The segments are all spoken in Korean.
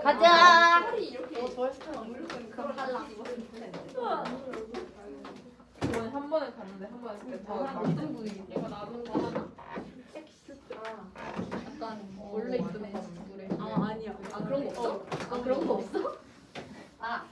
가자. 그럼 달라. 이번에 한 번에 갔는데 한 번에 그때 다 무슨 분위기? 얘가 남은 거 하나. 약간 원래 있던 애 그래. 아니야. 그런 거 없어? 그런 거 없어?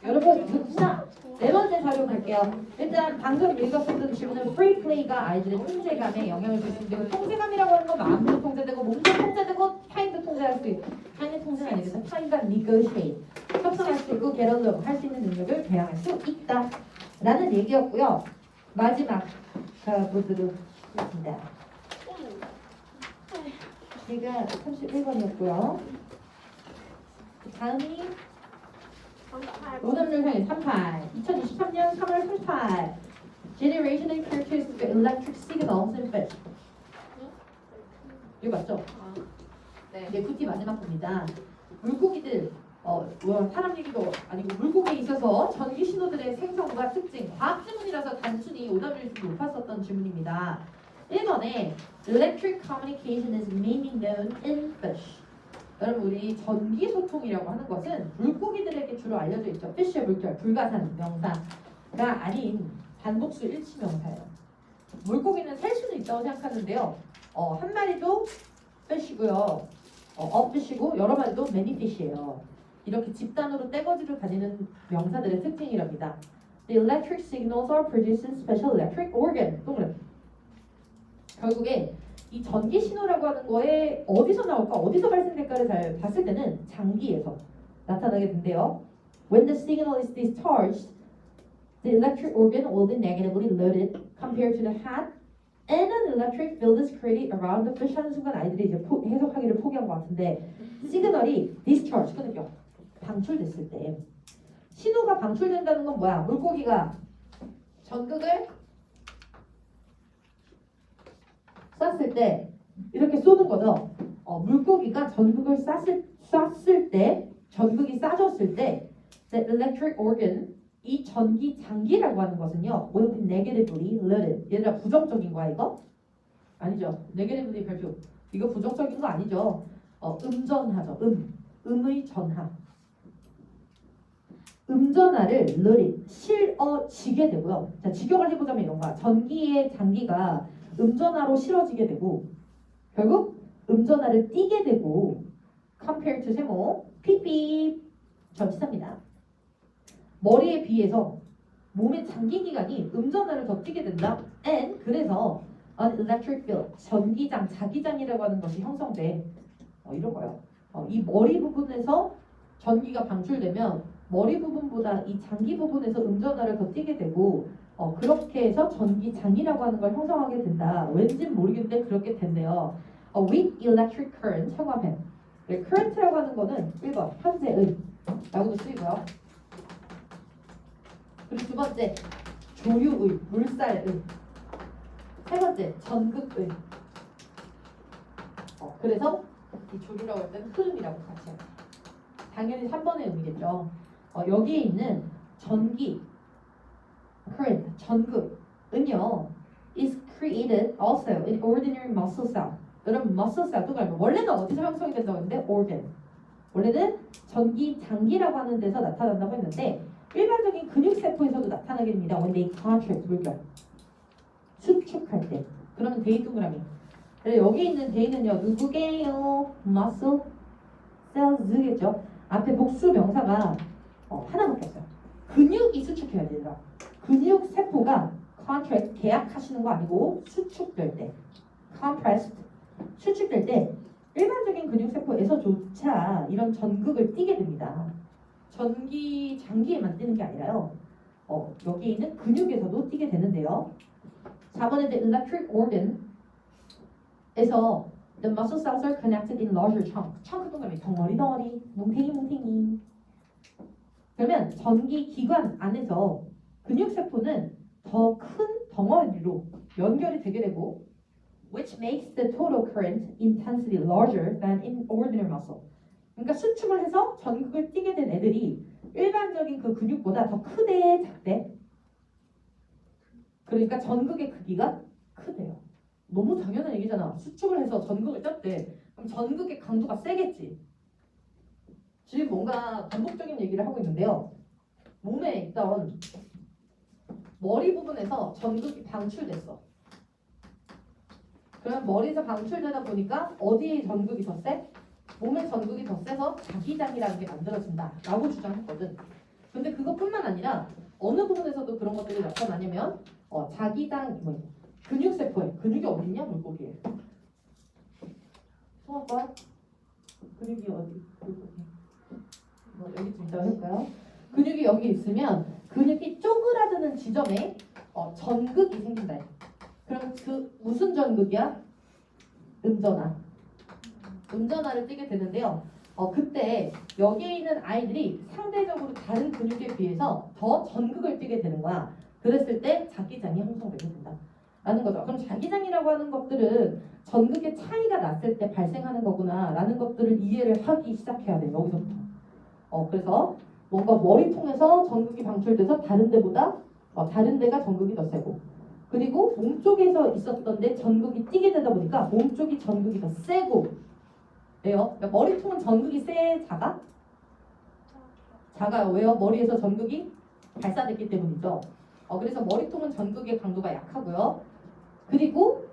여러분 자, 네 번째 자료 갈게요. 일단 방금 읽었었던 질문은 free play가 아이들의 통제감에 영향을 줄 수 있는데 통제감이라고 하는 건 마음도 통제되고 몸도 통제되고 타인도 통제할 수 있고 타인의 통제는 아니겠죠. 타인과 negotiate 협상할 수 있고 get along 할 수 있는 능력을 배양할 수 있다 라는 얘기였고요. 마지막 보도록 하겠습니다. 제가 31번이었고요. 다음이 오답률상의 38 2023년 3월 38 Generational characteristics of electric signals in fish. 이거 맞죠? 네. 네, 굿티 마지막 겁니다. 물고기들 사람 얘기도 아니고 물고기에 있어서 전기 신호들의 생성과 특징 과학 지문이라서 단순히 오답률이 좀 높았었던 질문입니다. 1번에 Electric communication is mainly known in fish. 여러분 우리 전기 소통이라고 하는 것은 물고기들에게 주로 알려져 있죠. fish의 물결, 불가산 명사가 아닌 반복수 일치 명사예요. 물고기는 셀 수는 있다고 생각하는데요. 한 마리도 fish고요. a fish고 여러 마리도 many fish예요. 이렇게 집단으로 떼거지로 다니는 명사들의 특징이랍니다. The electric signals are produced in special electric organ. 동그라미. 결국에 이 전기 신호라고 하는 거에 어디서 나올까, 어디서 발생될까를 잘 봤을 때는 장기에서 나타나게 된대요. When the signal is discharged, the electric organ will be negatively loaded compared to the hat, and an electric field is created around the fish. 하는 순간 아이들이 이제 해석하기를 포기한 것 같은데, 시그널이 discharge, 끊겨, 방출됐을 때, 신호가 방출된다는 건 뭐야? 물고기가 전극을 쐈을 때 이렇게 쏘는 거죠. 물고기가 전극을 쐈을 때, 전극이 쏴졌을 때, the electric organ, 이 전기 장기라고 하는 것은요, will be negatively loaded. 얘들아 부정적인 거야 이거? 아니죠. negatively 발표. 이거 부정적인 거 아니죠. 음전하죠. 음의 전하. 음전하를 loaded, 실어지게 되고요. 자, 직역을 해보자면 이런 거야. 전기의 장기가 음전하로 실어지게 되고 결국 음전하를 띄게 되고 compare to 세모 삐삐 전치사입니다. 머리에 비해서 몸의 장기 기관이 음전하를 더 띄게 된다. and 그래서 an electric field 전기장 자기장이라고 하는 것이 형성돼. 이런 거예요. 이 머리 부분에서 전기가 방출되면 머리 부분보다 이 장기 부분에서 음전하를 더 띄게 되고 그렇게 해서 전기장이라고 하는 걸 형성하게 된다. 왠지는 모르겠는데 그렇게 된대요. Weak electric current 형화면. current라고 하는 거는 1번 현재의 라고도 쓰이고요. 그리고 두 번째 조류의, 물살의. 세 번째 전극의. 그래서 이 조류라고 할 때는 흐름이라고 같이 해요. 당연히 3번의 의미겠죠. 여기에 있는 전기 current, 전극은요 is created also in ordinary muscle cell. 여러분 muscle cell 또 그러면 원래는 어디서 형성이 된다고 했는데 organ. 원래는 전기 장기라고 하는 데서 나타난다고 했는데 일반적인 근육 세포에서도 나타나게 됩니다. when they contract 물결 수축할 때. 그러면 데이 동그라미. 여기 있는 데이는요 누구게요? muscle cells겠죠. 앞에 복수 명사가 하나밖에 없어요. 근육이 수축해야 되더라. 근육 세포가 contract 계약하시는 거 아니고 수축될 때 compressed 수축될 때 일반적인 근육 세포에서조차 이런 전극을 띠게 됩니다. 전기 장기에만 띠는 게 아니라요. 여기 있는 근육에서도 띠게 되는데요. 4번에 the electric organ에서 the muscle cells are connected in larger chunk. chunk 동그라미 덩어리 뭉탱이. 그러면 전기 기관 안에서 근육 세포는 더 큰 덩어리로 연결이 되게 되고 which makes the total current intensity larger than in ordinary muscle. 그러니까 수축을 해서 전극을 띠게 된 애들이 일반적인 그 근육보다 더 크대 작대? 그러니까 전극의 크기가 크대요. 너무 당연한 얘기잖아. 수축을 해서 전극을 떴대. 그럼 전극의 강도가 세겠지. 지금 뭔가 반복적인 얘기를 하고 있는데요. 몸에 있던 머리 부분에서 전극이 방출됐어. 그럼 머리에서 방출되다 보니까 어디에 전극이 더 세? 몸의 전극이 더 세서 자기장이라는 게 만들어진다라고 주장했거든. 근데 그것뿐만 아니라 어느 부분에서도 그런 것들이 나타나냐면 자기장 근육세포에 근육이 어디 있냐 물고기에. 소아과 근육이 어디? 여기쯤 있다고 할까요? 근육이 여기 있으면 근육이 쪼그라드는 지점에 전극이 생긴다. 그럼 그 무슨 전극이야? 음전화. 음전화를 띠게 되는데요. 그때 여기에 있는 아이들이 상대적으로 다른 근육에 비해서 더 전극을 띠게 되는 거야. 그랬을 때 자기장이 형성되게 된다. 라는 거죠. 그럼 자기장이라고 하는 것들은 전극의 차이가 났을 때 발생하는 거구나 라는 것들을 이해를 하기 시작해야 돼요. 여기서부터. 그래서 뭔가 머리통에서 전극이 방출돼서 다른 데보다 다른 데가 전극이 더 세고 그리고 몸쪽에서 있었던 데 전극이 띄게 되다 보니까 몸쪽이 전극이 더 세고 왜요? 그러니까 머리통은 전극이 작아? 작아요. 왜요? 머리에서 전극이 발사됐기 때문이죠. 그래서 머리통은 전극의 강도가 약하고요. 그리고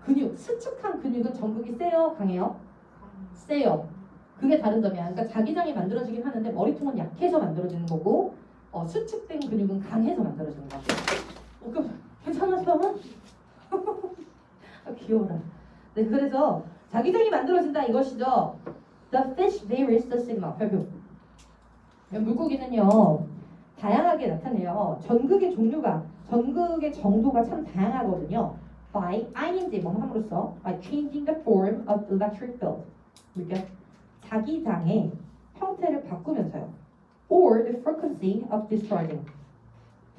근육, 수축한 근육은 전극이 세요? 강해요? 세요. 그게 다른 점이야. 그러니까 자기장이 만들어지긴 하는데 머리통은 약해서 만들어지는 거고 수축된 근육은 강해서 만들어지는 거고. 괜찮았어? 귀여워라. 네, 그래서 자기장이 만들어진다 이것이죠. The fish varies the signal. 별표. 물고기는요 다양하게 나타내요. 전극의 정도가 참 다양하거든요. By ing 뭐 함으로써 by changing the form of electric field. 그러니까 자기장의 형태를 바꾸면서요. Or the frequency of discharging.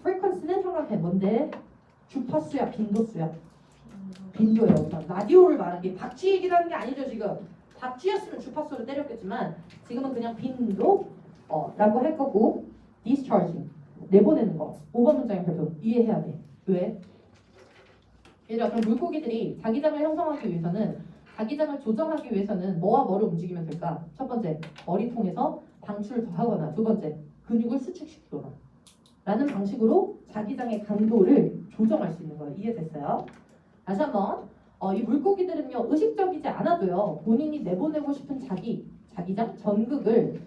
frequency는 형광펜 뭔데? 주파수야, 빈도수야. 빈도예요. 라디오를 말하는 게 박쥐 얘기를 하는 게 아니죠 지금. 박쥐였으면 주파수를 때렸겠지만 지금은 그냥 빈도 라고 할 거고 discharging 내보내는 거 5번 문장의 별표 이해해야 돼. 왜? 얘들아 그럼 물고기들이 자기장을 형성하기 위해서는 자기장을 조정하기 위해서는 뭐와 뭐를 움직이면 될까? 첫 번째 머리통에서 방출을 더 하거나 두 번째 근육을 수축시키거나 라는 방식으로 자기장의 강도를 조정할 수 있는 거예요. 이해됐어요? 다시 한번 이 물고기들은요 의식적이지 않아도요 본인이 내보내고 싶은 자기장 전극을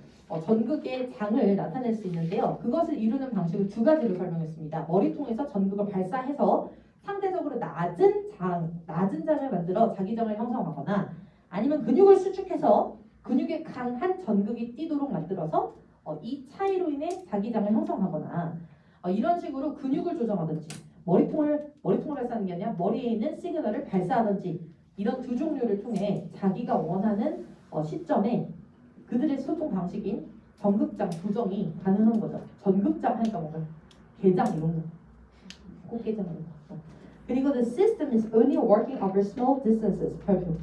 전극의 장을 나타낼 수 있는데요. 그것을 이루는 방식을 두 가지로 설명했습니다. 머리통에서 전극을 발사해서 상대적으로 낮은 장을 만들어 자기장을 형성하거나 아니면 근육을 수축해서 근육에 강한 전극이 뛰도록 만들어서 이 차이로 인해 자기장을 형성하거나 이런 식으로 근육을 조정하든지 머리통을 발사하는 게 아니라 머리에 있는 시그널을 발사하든지 이런 두 종류를 통해 자기가 원하는 시점에 그들의 소통 방식인 전극장 조정이 가능한 거죠. 전극장 하니까 뭔가 게장 이런 거, 꽃게장 이런 거. 그리고 the system is only working over small distances. 별표.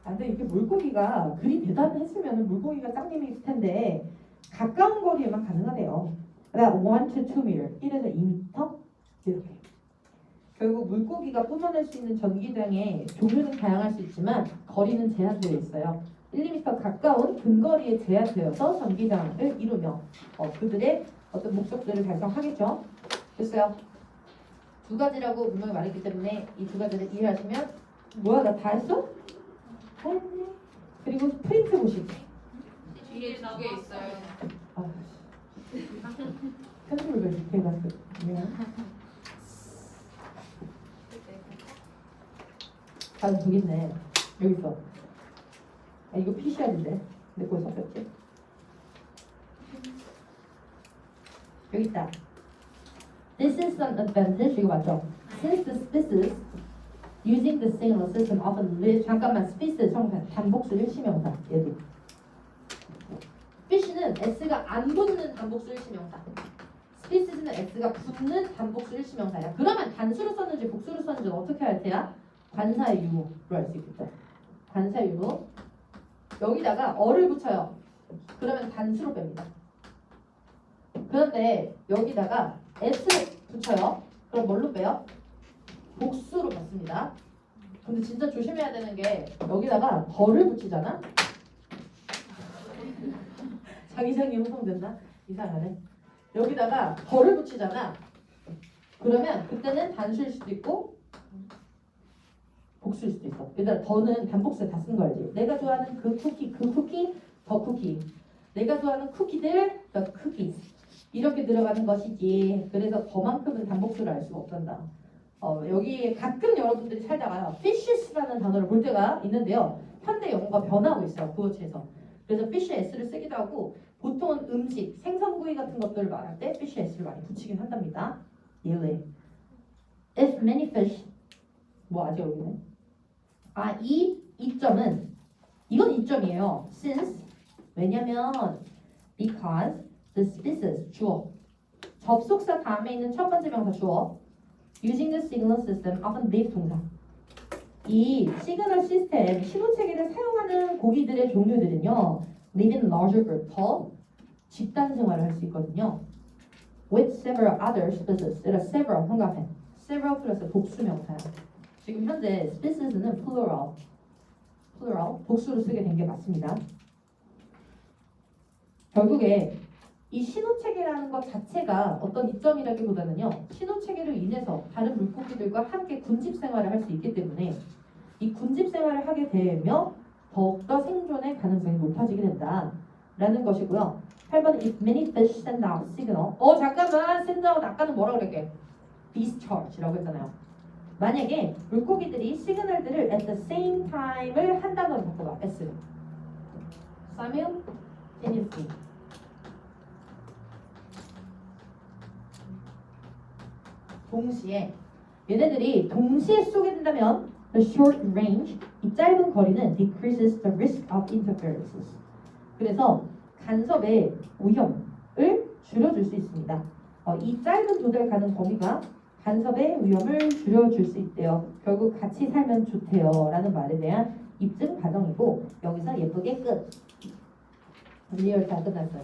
근데 이게 물고기가 그리 대단했으면 물고기가 짱님일 텐데 가까운 거리에만 가능하대요. About 1 to 2 m, 1에서 2m 이렇게. 결국 물고기가 뿜어낼 수 있는 전기장의 종류는 다양할 수 있지만 거리는 제한되어 있어요. 1, 2m 가까운 근거리에 제한되어서 전기장을 이루며 그들의 어떤 목적들을 달성하겠죠. 됐어요. 두 가지라고 분명히 말했기 때문에 이 두 가지를 이해하시면 뭐야 나 다 했어? 다 했네. 그리고 프린트 보시기. 뒤에 두 개 있어요. 편집을 왜 이렇게 해놨어? 다른 저기 있네. 여기 있어. 이거 PCR인데 내 거에 섞였지? 여기 있다. This is an advantage. 이거 맞죠? Since the species using the signal system often live. 잠깐만, species 형태 단복수 일시명사 얘들. fish는 s가 안 붙는 단복수 일시명사. species는 s가 붙는 단복수 일시명사야. 그러면 단수로 썼는지 복수로 썼는지 어떻게 할 테야? 관사의 유무로 할 수 있겠죠. 관사의 유무. 여기다가 어를 붙여요. 그러면 단수로 뺍니다. 그런데 여기다가 s를 붙여요. 그럼 뭘로 빼요? 복수로 받습니다. 근데 진짜 조심해야 되는 게 여기다가 덜을 붙이잖아. 강의장이 형성됐나? 이상하네. 여기다가 덜을 붙이잖아. 그러면 그때는 단수일 수도 있고 복수일 수도 있어. 얘들아 더는 단복수에 다 쓴 거 알지? 내가 좋아하는 그 쿠키, 더 쿠키. 내가 좋아하는 쿠키들, 더 쿠키. 이렇게 들어가는 것이지. 그래서 더만큼은 단복수를 알 수가 없단다. 여기 가끔 여러분들이 살다가 fishes라는 단어를 볼 때가 있는데요. 현대 영어가 변하고 있어요. 구어체에서. 그래서 fish s를 쓰기도 하고 보통은 음식, 생선구이 같은 것들을 말할 때 fish s를 많이 붙이긴 한답니다. 예외. If many fish 뭐 아직 여기네. 이 이점은 이건 이점이에요. Since 왜냐면 because the species 주어 접속사 다음에 있는 첫 번째 명사 주어 using the signal system often live 동사 이 시그널 시스템 신호 체계를 사용하는 고기들의 종류들은요 live in larger group 더 집단 생활을 할 수 있거든요. with several other species. 얘가 several 한가해. several 플러스 복수 명사야. 지금 현재 species는 plural 복수로 쓰게 된 게 맞습니다. 결국에 이 신호체계라는 것 자체가 어떤 이점이라기보다는요. 신호체계로 인해서 다른 물고기들과 함께 군집 생활을 할 수 있기 때문에 이 군집 생활을 하게 되며 더욱더 생존의 가능성이 높아지게 된다라는 것이고요. 8번 If many fish send out signal 잠깐만 send out 아까는 뭐라고 그랬게? discharge라고 했잖아요. 만약에 물고기들이 시그널들을 at the same time을 한 단어로 바꿔봐. S를 simultaneously 동시에 얘네들이 동시에 쏘게 된다면 the short range 이 짧은 거리는 decreases the risk of interferences 그래서 간섭의 위험을 줄여줄 수 있습니다. 이 짧은 도달 가능 범위가 간섭의 위험을 줄여줄 수 있대요. 결국 같이 살면 좋대요 라는 말에 대한 입증 과정이고 여기서 예쁘게 끝. 리얼 다 끝났어요.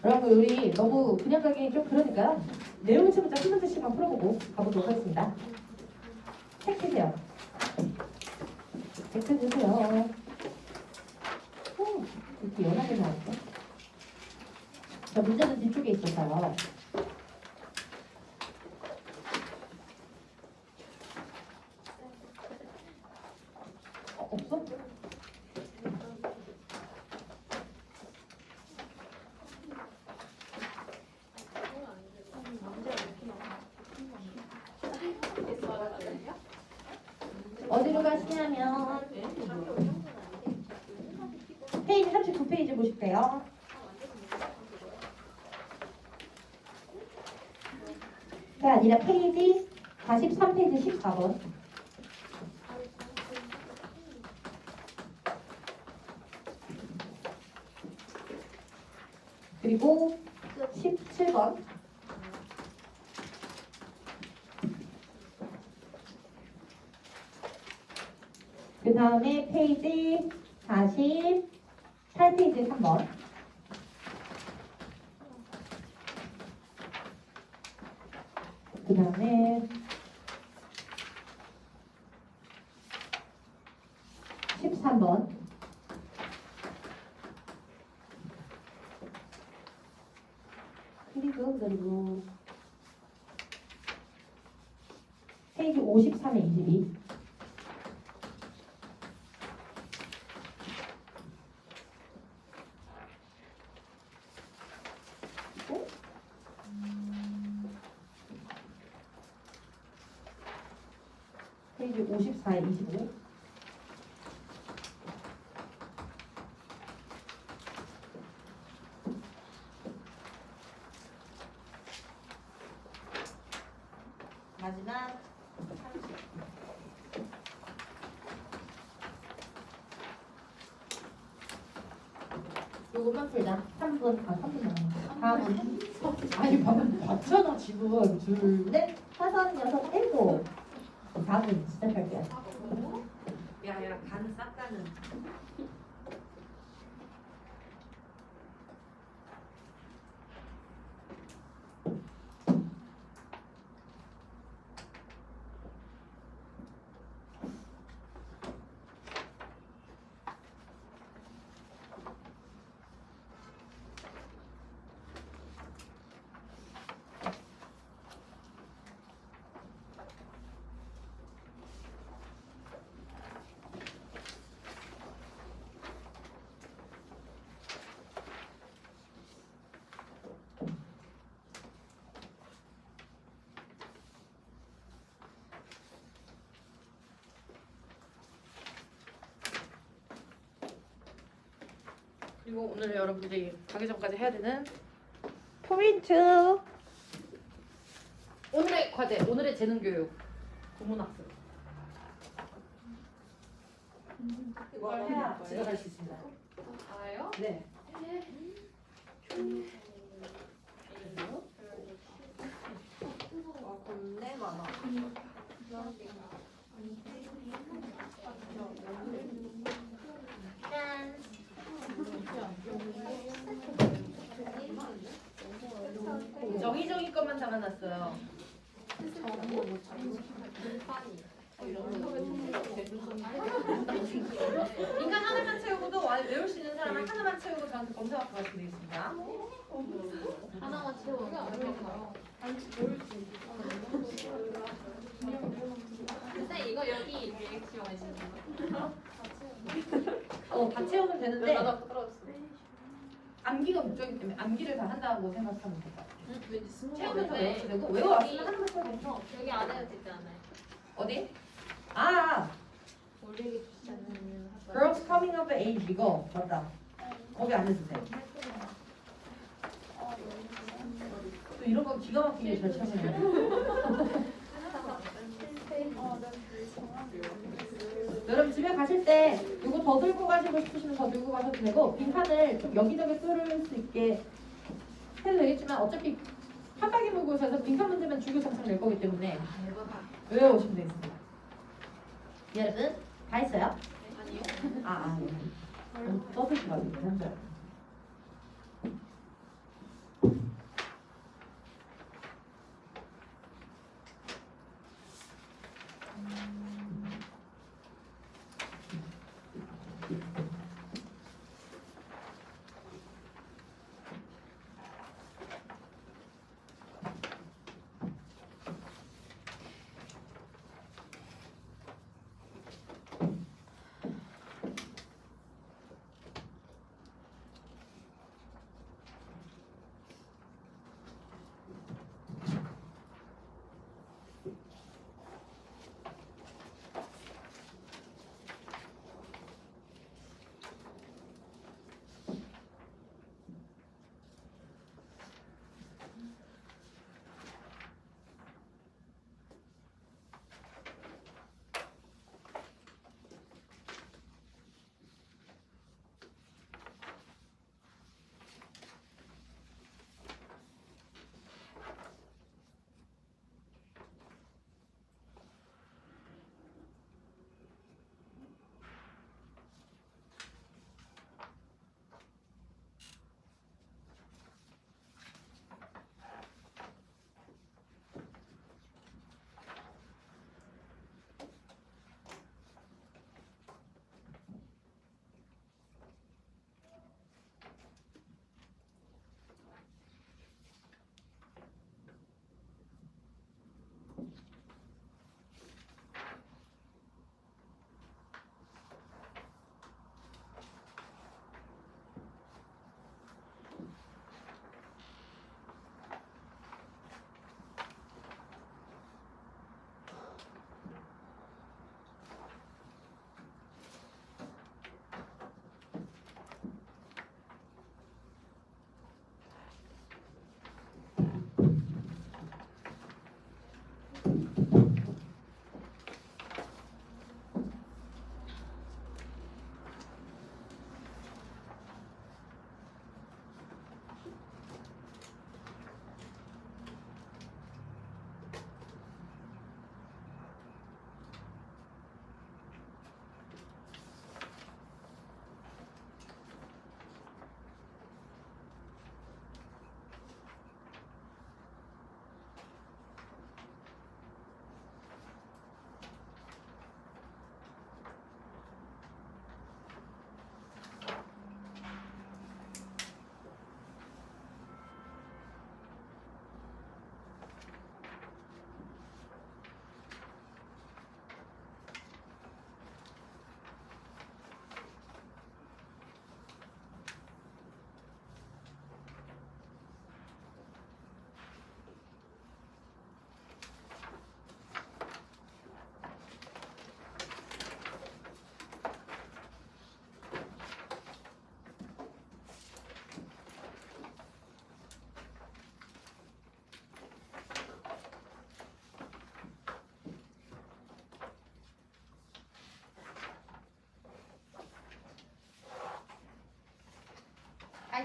여러분 우리 너무 그냥 가기 좀 그러니까요. 내용 시문자 한 문제씩만 풀어보고 가보도록 하겠습니다. 책 주세요. 책 주세요. 이렇게 연하게 나왔어. 자, 문제는 뒤쪽에 있어서요. 없어? 어디로 가시냐면 페이지 39페이지 보실게요. 가 아니라 페이지 43페이지 14번. 그리고 17번. 그 다음에 페이지 48페이지 3번. 그 다음에 13번. 그리고 페이지 53에 22. 페이지 54에 25. 마지막 30. 요것만 풀자. 3분, 3분 남았어. 다음은 아니 방금 봤잖아 지금 둘, 넷, 다섯, 여섯, 일곱. 다음은 시작할게요. 야, 간 싹가는. 그리고 오늘 여러분들이 가기 전까지 해야 되는 포인트. 오늘의 과제, 오늘의 재능 교육, 구문학습. 이걸 해야 집에 갈 수 있습니다. 알아요? 네. 와 겁내 많아. 정의정의 것만 담아놨어요. 인간 하나만 채우고도 외울 수 있는 사람은 하나만 채우고 저한테 검사받고 가시면 되겠습니다. 하나만 채워. 근데 이거 여기 리액션 하시는 거. 다 채우면 되는데 나도 떨어졌어. 암기가 목적이기 때문에 암기를 다 한다고 생각하면 될 것 같아요. 왠지 스무 채우면서 외워도 되고 외워왔으면 하나만 채우면 돼요. 여기 안에 되지 않아요? 어디? 아, 올리기 주시지 않는 Girls Coming of Age 이거 맞다. 거기 안 해도 돼. 또 이런 거 기가 막히게 잘 찾아내요. 여러분 집에 가실 때 이거 더 들고 가시고 싶으시면 더 들고 가셔도 되고 빈칸을 좀 여기저기 뚫을 수 있게 해도 되겠지만 어차피 한 바퀴 물고 있어서 빈칸 문제면 주구장창 낼 거기 때문에 외워오시면 되겠습니다. 여러분 다 했어요? 아니요. 네. 써주지 마세요. 현재.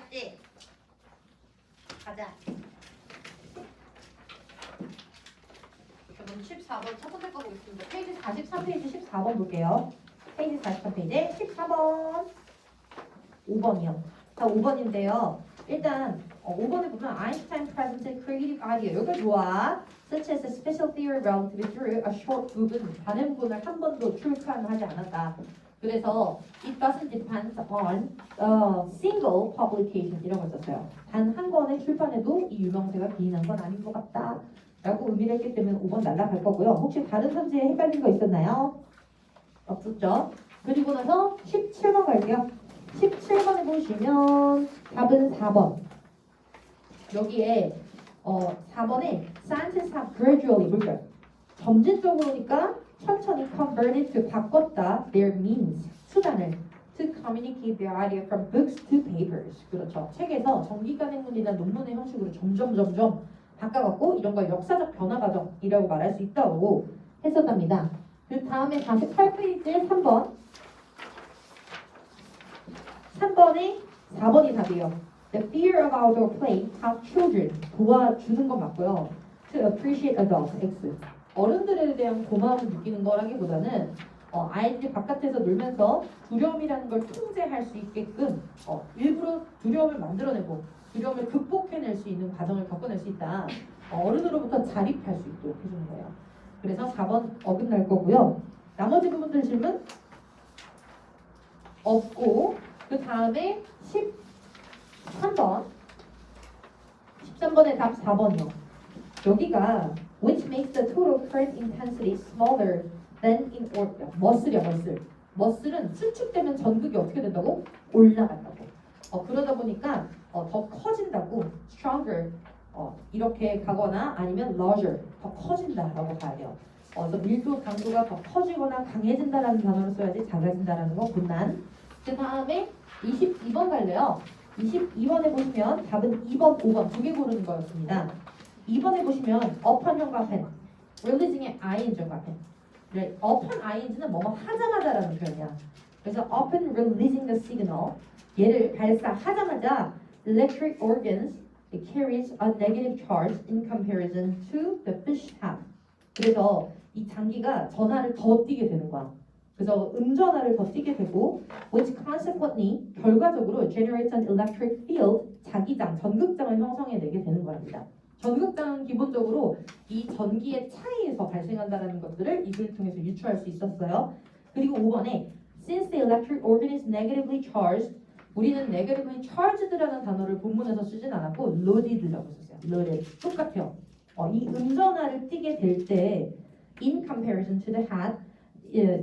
알았지? 가자. 그럼 14번 첫 번째 거 보겠습니다. 페이지 43페이지 14번 볼게요. 페이지 43페이지 14번 5번이요. 자 5번인데요. 일단 5번에 보면 Einstein presented creative idea. 여기가 좋아. Such as a special theory of relativity through a short 부분. 다른 부분을 한 번도 출판하지 않았다. 그래서 it doesn't depend on single publication 이런 걸 썼어요. 단 한 권의 출판에도 이 유명세가 기인한 건 아닌 것 같다. 라고 의미를 했기 때문에 5번 날라갈 거고요. 혹시 다른 선지에 헷갈린 거 있었나요? 없었죠? 그리고 나서 17번 갈게요. 17번에 보시면 답은 4번. 여기에 4번에 scientists have gradually 볼까요? 점진적으로니까 천천히 converted to 바꿨다 their means 수단을 to communicate their idea from books to papers. 그렇죠. 책에서 정기간 행문이나 논문의 형식으로 점점 바꿔갖고 이런 걸 역사적 변화 과정이라고 말할 수 있다고 했었답니다. 그 다음에 48페이지에 3번 3번에 4번이 답이에요. The fear of outdoor play helps children 도와주는 건 맞고요. To appreciate adults X 어른들에 대한 고마움을 느끼는 거라기보다는 아이들이 바깥에서 놀면서 두려움이라는 걸 통제할 수 있게끔 일부러 두려움을 만들어내고 두려움을 극복해낼 수 있는 과정을 겪어낼 수 있다. 어른으로부터 자립할 수 있도록 해주는 거예요. 그래서 4번 어긋날 거고요. 나머지 부분들 질문 없고 그 다음에 13번 13번의 답 4번이요. 여기가 which makes the total current intensity smaller than in order. 머슬이야 머슬. 머슬은 수축되면 전극이 어떻게 된다고? 올라간다고. 그러다 보니까 더 커진다고 stronger 이렇게 가거나 아니면 larger 더 커진다라고 봐야 돼요. 그래서 밀도 강도가 더 커지거나 강해진다라는 단어를 써야지 작아진다라는 거 분난. 그 다음에 22번 갈래요. 22번에 보시면 답은 2번, 5번 두 개 고르는 거였습니다. 2번에 보시면 upon형과 pen, releasing의 ing과 pen. upon ing는 뭐뭐 하자마자라는 표현이야. 그래서 upon releasing the signal 얘를 발사하자마자 electric organs it carries a negative charge in comparison to the fish have. 그래서 이 장기가 전하를 더 띄게 되는 거야. 그래서 음전하를 더 띄게 되고 which consequently 결과적으로 generates an electric field 자기장, 전극장을 형성해내게 되는 겁니다. 전극장은 기본적으로 이 전기의 차이에서 발생한다는 것들을 이 글을 통해서 유추할 수 있었어요. 그리고 5번에 since the electric organ is negatively charged 우리는 negatively charged라는 단어를 본문에서 쓰진 않았고 loaded라고 썼어요. loaded 똑같아요. 이 음전하를 띄게 될 때 in comparison to the hat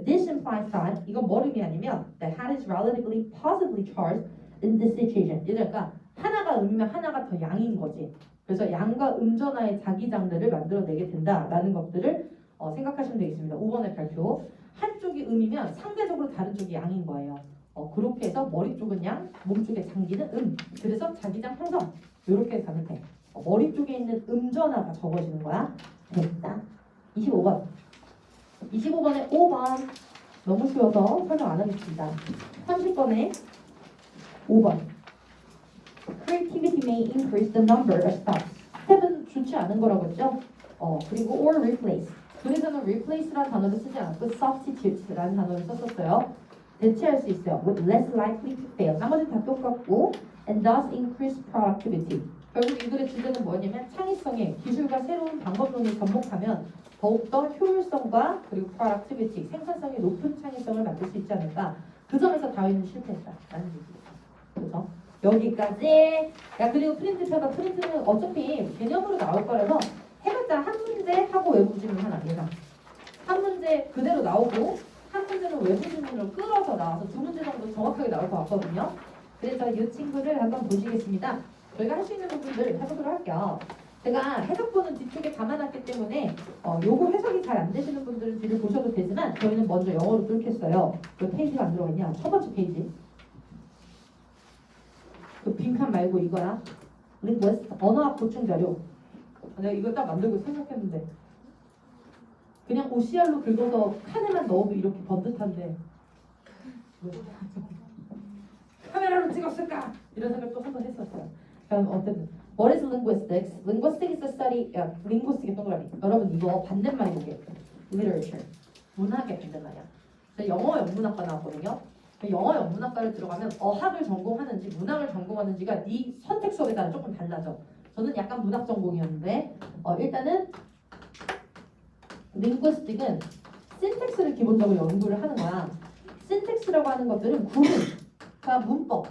this implies that 이건 뭘 의미하냐면 the hat is relatively positively charged in this situation. 그러니까 하나가 음이면 하나가 더 양인 거지. 그래서 양과 음전하의 자기장들을 만들어내게 된다라는 것들을 생각하시면 되겠습니다. 5번의 발표. 한쪽이 음이면 상대적으로 다른 쪽이 양인 거예요. 그렇게 해서 머리 쪽은 양, 몸 쪽의 장기는 그래서 자기장 형성. 이렇게 가면 돼. 머리 쪽에 있는 음전하가 적어지는 거야. 됐다. 25번. 25번에 5번. 너무 쉬워서 설명 안 하겠습니다. 30번에 5번. Creativity may increase the number of steps. 스텝은 좋지 않은 거라고 했죠? 그리고 or replace. 그래서는 replace라는 단어를 쓰지 않고 substitute라는 단어를 썼었어요. 대체할 수 있어요. With less likely to fail. 나머지는 다 똑같고 and thus increase productivity. 결국 이 글의 주제는 뭐냐면 창의성에 기술과 새로운 방법론을 접목하면 더욱더 효율성과 그리고 productivity, 생산성이 높은 창의성을 만들 수 있지 않을까. 그 점에서 다윈은 실패했다라는 얘기예요. 그렇죠? 여기까지. 야 그리고 프린트표가 프린트는 어차피 개념으로 나올 거라서 해봤자 한 문제 하고 외부 질문 하나 예상. 한 문제 그대로 나오고 한 문제는 외부 질문으로 끌어서 나와서 두 문제 정도 정확하게 나올 것 같거든요. 그래서 이 친구를 한번 보시겠습니다. 저희가 할 수 있는 부분들 해보도록 할게요. 제가 해석본은 뒤쪽에 담아놨기 때문에 요거 해석이 잘 안 되시는 분들은 뒤를 보셔도 되지만 저희는 먼저 영어로 뚫겠어요. 그 페이지가 안 들어가 있냐? 첫 번째 페이지. 그 빈칸 말고 이거야. linguist 언어학 보충 자료. 내가 이거 딱 만들고 생각했는데 그냥 OCR로 긁어서 칸에만 넣어도 이렇게 번듯한데 카메라로 찍었을까? 이런 생각 또 한번 했었어요. 그럼 어쨌든 What is linguistics? Linguistics is the study. linguistic의 동그라미. 여러분 이거 반대말이 뭐게? Literature. 문학의 반대말이야. 저 영어 영문학과 나왔거든요. 영어 영문학과를 들어가면 어학을 전공하는지 문학을 전공하는지가 네 선택 수업에 따라 조금 달라져. 저는 약간 문학 전공이었는데 일단은 linguistic은 syntax를 기본적으로 연구를 하는 거야. syntax라고 하는 것들은 구문과 문법,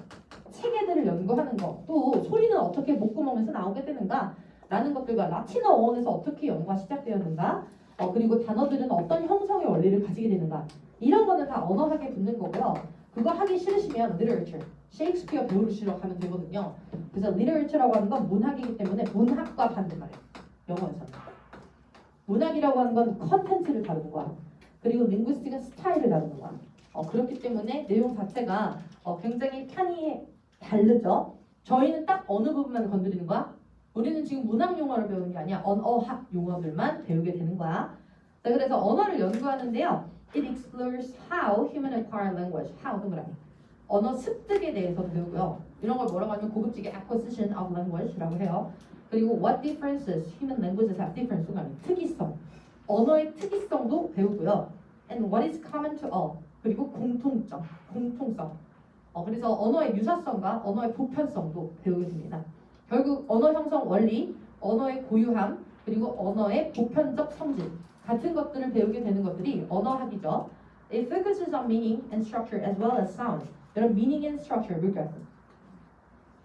체계들을 연구하는 것, 또 소리는 어떻게 목구멍에서 나오게 되는가 라는 것들과 라틴어 어원에서 어떻게 연구가 시작되었는가, 그리고 단어들은 어떤 형성의 원리를 가지게 되는가, 이런 거는 다 언어학에 붙는 거고요. 그거 하기 싫으시면 literature, 셰익스피어 배우시러 가면 되거든요. 그래서 literature라고 하는 건 문학이기 때문에 문학과 반대말이에요. 영어에서는. 문학이라고 하는 건 컨텐츠를 다루는 거야. 그리고 linguistic은 스타일을 다루는 거야. 그렇기 때문에 내용 자체가 굉장히 편히 다르죠. 저희는 딱 어느 부분만 건드리는 거야? 우리는 지금 문학 용어를 배우는 게 아니야. 언어학 용어들만 배우게 되는 거야. 자, 그래서 언어를 연구하는데요. It explores how human acquire language. how 동그라미. 언어 습득에 대해서 배우고요. 이런 걸 뭐라고 하면 고급지게 acquisition of language라고 해요. 그리고 what differences human languages have difference 동그라미. 특이성. 언어의 특이성도 배우고요. And what is common to all. 그리고 공통성. 그래서 언어의 유사성과 언어의 보편성도 배우게 됩니다. 결국 언어 형성 원리, 언어의 고유함, 그리고 언어의 보편적 성질 같은 것들을 배우게 되는 것들이 언어학이죠. It focuses on meaning and structure as well as sound. 여러분 meaning and structure 뭘까요?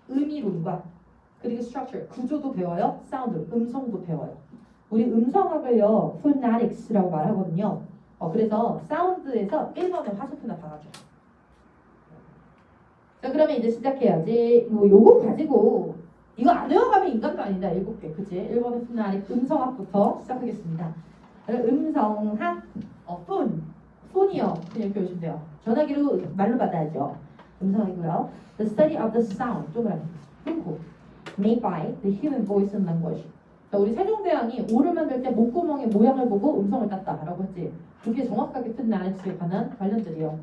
의미론과 그리고 structure 구조도 배워요. sound 음성도 배워요. 우리 음성학을요 phonetics라고 말하거든요. 그래서 사운드에서 1번에 화살표나 박아줘. 자, 그러면 이제 시작해야지. 요거 가지고 이거 안 외워가면 인간도 아니다. 7개, 그치? 1번에 phonetics 음성학부터 시작하겠습니다. 음성학, 폰이요. 그냥 이렇게 오시면 돼요. 전화기로 말로 받아야죠. 음성이고요. The study of the sound, 동그라미, 끊고, made by the human voice and language. 자, 우리 세종대왕이 오를 만들 때 목구멍의 모양을 보고 음성을 땄다라고 했지. 그게 정확하게 phonetics에 관련들이요.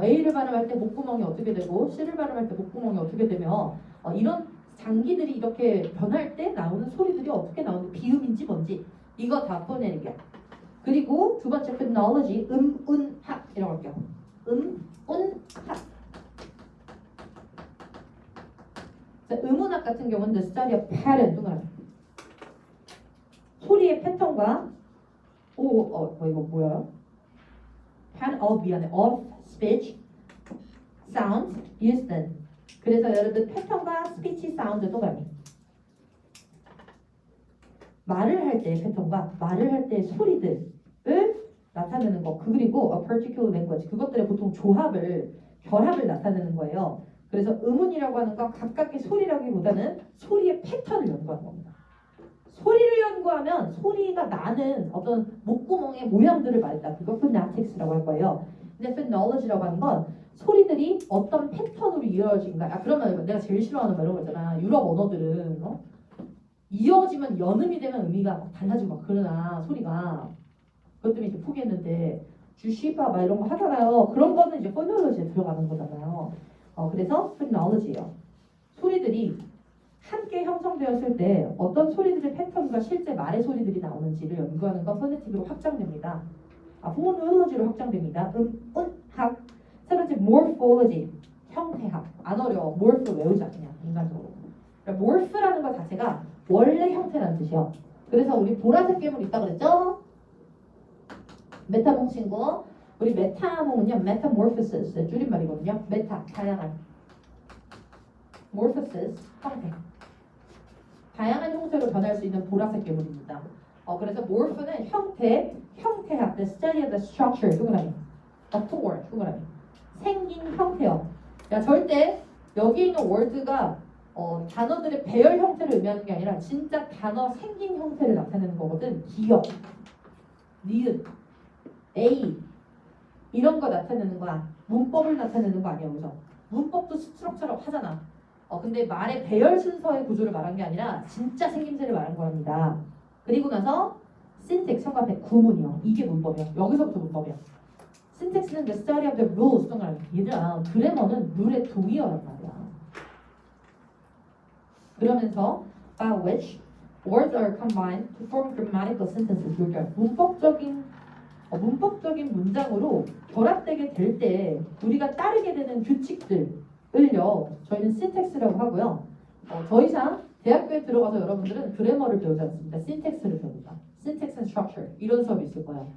A를 발음할 때 목구멍이 어떻게 되고 C를 발음할 때 목구멍이 어떻게 되며 이런 장기들이 이렇게 변할 때 나오는 소리들이 어떻게 나오는지 비음인지 뭔지 이거 다 phonetic이야. 그리고 두 번째 phonology 음운학이라고 할게요. 음운학. 자, 음운학 같은 경우는 the study of pattern 동그라미. 소리의 패턴과 이거 뭐야? 미안해. of speech, sounds, used in. 그래서 여러분 패턴과 speech, sound 동그라미. 말을 할 때 패턴과 말을 할 때 소리들을 나타내는 거. 그리고 a particular language. 그것들의 보통 결합을 나타내는 거예요. 그래서 음운이라고 하는 건 각각의 소리라기보다는 소리의 패턴을 연구하는 겁니다. 소리를 연구하면 소리가 나는 어떤 목구멍의 모양들을 말했다. 그거 phonetics라고 할 거예요. 근데 phonology라고 하는 건 소리들이 어떤 패턴으로 이어진가. 그러면 내가 제일 싫어하는 말 이런 거 있잖아. 유럽 언어들은 이어지면 연음이 되면 의미가 막 달라지고 막 그러나 소리가. 그것 때문에 이제 포기했는데 주시바 막 이런 거 하잖아요. 그런 거는 이제 phonology에 들어가는 거잖아요. 그래서 phonology예요. 소리들이 함께 형성되었을 때 어떤 소리들의 패턴과 실제 말의 소리들이 나오는지를 연구하는 건 포네틱으로 확장됩니다. 포놀로지로 확장됩니다. 학세 번째 morphology, 형태학. 안 어려워. morph 외우자 그냥 인간적으로. 그러니까 morph라는 것 자체가 원래 형태라는 뜻이요. 그래서 우리 보라색 괴물 있다 그랬죠? 메타몽 친구. 우리 메타몽은요, metamorphosis 줄임말이거든요. 메타, 다양한. morphosis, 형태. 다양한 형태로 변할 수 있는 보라색 괴물입니다. 그래서 morph는 형태학, the study of the structure, 동그라미. of form, 동그라미. 생긴 형태요. 야, 절대 여기 있는 word가 단어들의 배열 형태를 의미하는 게 아니라 진짜 단어 생긴 형태를 나타내는 거거든. 기억, 니은, A 이런 거 나타내는 거야. 문법을 나타내는 거 아니야, 그죠? 문법도 스트럭처라고 하잖아. 근데 말의 배열 순서의 구조를 말한 게 아니라 진짜 생김새를 말한 거랍니다. 그리고 나서 syntax, 성가패, 구문이요. 이게 문법이야. 여기서부터 문법이야. syntax는 the study of the rules. 동그라미. 얘들아, 그래머는 룰의 동의어란 말이야. 그러면서 by which words are combined to form grammatical sentences. 그러니까 문법적인 문장으로 결합되게 될 때 우리가 따르게 되는 규칙들을요 저희는 syntax라고 하고요. 더 이상 대학교에 들어가서 여러분들은 그래머를 배우지 않습니다. syntax를 배웁니다. syntax and structure 이런 수업이 있을 거예요.